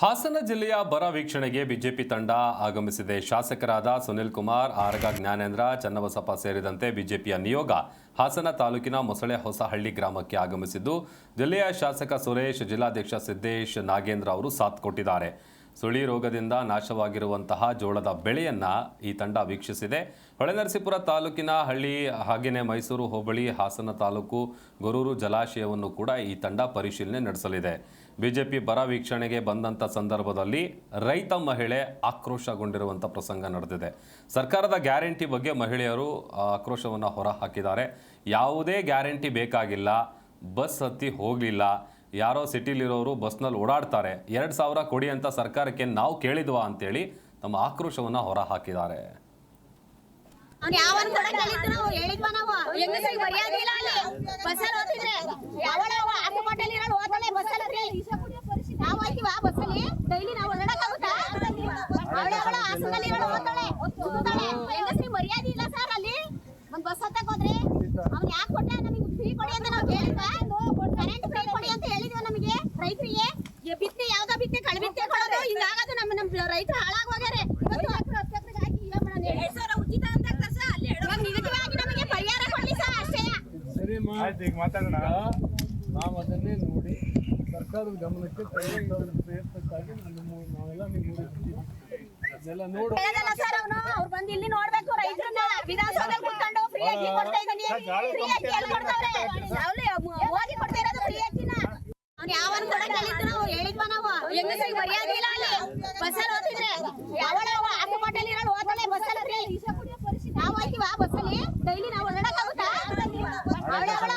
ಹಾಸನ ಜಿಲ್ಲೆಯ ಬರ ವೀಕ್ಷಣೆಗೆ ಬಿಜೆಪಿ ತಂಡ ಆಗಮಿಸಿದೆ. ಶಾಸಕರಾದ ಸುನಿಲ್ ಕುಮಾರ್, ಆರಗ ಜ್ಞಾನೇಂದ್ರ, ಚನ್ನಬಸಪ್ಪ ಸೇರಿದಂತೆ ಬಿಜೆಪಿಯ ನಿಯೋಗ ಹಾಸನ ತಾಲೂಕಿನ ಮೊಸಳೆ ಹೊಸಹಳ್ಳಿ ಗ್ರಾಮಕ್ಕೆ ಆಗಮಿಸಿದ್ದು, ಜಿಲ್ಲೆಯ ಶಾಸಕ ಸುರೇಶ್, ಜಿಲ್ಲಾಧ್ಯಕ್ಷ ಸಿದ್ದೇಶ್ ನಾಗೇಂದ್ರ ಅವರು ಸಾಥ್ ಕೊಟ್ಟಿದ್ದಾರೆ. ಸುಳಿ ರೋಗದಿಂದ ನಾಶವಾಗಿರುವಂತಹ ಜೋಳದ ಬೆಳೆಯನ್ನ ಈ ತಂಡ ವೀಕ್ಷಿಸಿದೆ. ಹೊಳೆನರಸೀಪುರ ತಾಲೂಕಿನ ಹಳ್ಳಿ ಹಾಗೆಯೇ ಮೈಸೂರು ಹೋಬಳಿ ಹಾಸನ ತಾಲೂಕು ಗೊರೂರು ಜಲಾಶಯವನ್ನು ಕೂಡ ಈ ತಂಡ ಪರಿಶೀಲನೆ ನಡೆಸಲಿದೆ. ಬಿಜೆಪಿ ಬರ ವೀಕ್ಷಣೆಗೆ ಬಂದಂಥ ಸಂದರ್ಭದಲ್ಲಿ ರೈತ ಮಹಿಳೆ ಆಕ್ರೋಶಗೊಂಡಿರುವಂಥ ಪ್ರಸಂಗ ನಡೆದಿದೆ. ಸರ್ಕಾರದ ಗ್ಯಾರಂಟಿ ಬಗ್ಗೆ ಮಹಿಳೆಯರು ಆಕ್ರೋಶವನ್ನು ಹೊರಹಾಕಿದ್ದಾರೆ. ಯಾವುದೇ ಗ್ಯಾರಂಟಿ ಬೇಕಾಗಿಲ್ಲ, ಬಸ್ ಹತ್ತಿ ಹೋಗಲಿಲ್ಲ, ಯಾರೋ ಸಿಟಿಲಿರೋರು ಬಸ್ನಲ್ಲಿ ಓಡಾಡ್ತಾರೆ, 2,000 ಕೊಡಿ ಅಂತ ಸರ್ಕಾರಕ್ಕೆ ನಾವು ಕೇಳಿದ್ವಾ ಅಂತೇಳಿ ತಮ್ಮ ಆಕ್ರೋಶವನ್ನು ಹೊರಹಾಕಿದ್ದಾರೆ. ಬಸ್ ಹತ್ತಕ್ ಹೋದ್ರೆ ಅವ್ನು ಯಾಕೆ ಕೊಟ್ಟ? ನಮಗೆ ಫ್ರೀ ಕೊಡಿ ಅಂತ ನಾವು ಕೇಳಿದ್ವಾ? ಕರೆಂಟ್ ಫ್ರೀ ಕೊಡಿ ಅಂತ ಹೇಳಿದ್ವ ನಮಗೆ ರೈತರಿಗೆ? ಬಿತ್ತೆ ಯಾವ್ದೋ ಬಿತ್ತೆ ಕಳಬಿತ್ತೆ ಕೊಡೋದು ಹಿಂಗಾಗೋದು. ನಮ್ಮ ರೈತರು ಹಾಳಾಗೋಗ್ಯಾರೆ. ಉಚಿತ ಅಂತ ನಿಜವಾಗಿ ನಮಗೆ ಪರಿಹಾರ ಕೊಡ್ಲಿ ಸರ್, ಅಷ್ಟೇ. ಈಗ ಮಾತಾಡೋಣ. ನಾವು ಅದನ್ನೇ ನೋಡಿ ಸರ್ಕಾರದ ಗಮನಕ್ಕೆ ಪ್ರಯತ್ನಕ್ಕಾಗಿ ನಾವೆಲ್ಲ ಇದೆಲ್ಲ ನೋಡಿ ಸರ್ ಅವ್ರು ಬಂದು ಇಲ್ಲಿ ನೋಡ್ಬೇಕು. ರೈತರನ್ನ ವಿಧಾನಸೌಧದಲ್ಲಿ ಕೂತ್ಕೊಂಡು ಫ್ರೀ ಅಕ್ಕಿ ಕೊಡ್ತಾ ಇದ್ದೀನಿ. ಫ್ರೀ ಅಕ್ಕಿ ಎಲ್ಲಿ ಕೊಡ್ತಾವ್ರೆ? ಹೋಗಿ ಕೊಡ್ತಾ ಇರೋದು ಫ್ರೀ ಅಕ್ಕಿನ. ಅವ್ನು ಯಾವನ್ ಕೊಡಕ್ ಹೇಳಿದ್ರು ನಾವು ಹೇಳಿದ್ವ? ನಾವು ಹೆಂಗಸರಿಗೆ ಮರ್ಯಾದೆ ಇಲ್ಲ. ಅಲ್ಲಿ ಬಸ್ಸಲ್ಲಿ ಹೋಗ್ತಿದ್ರೆ ಯಾವಳ ಹಾಕೋಟಲ್ಲಿ ಇರೋಳು ಹೋಗ್ತಾಳೆ ಬಸ್ಸಲ್ಲಿ. ನಾವು ಹೋಗ್ತೀವ ಬಸ್ಸಲ್ಲಿ ಡೈಲಿ ನಾವು ಓಡಾಡಕ್ಕಾಗುತ್ತಾ? ಅವಳ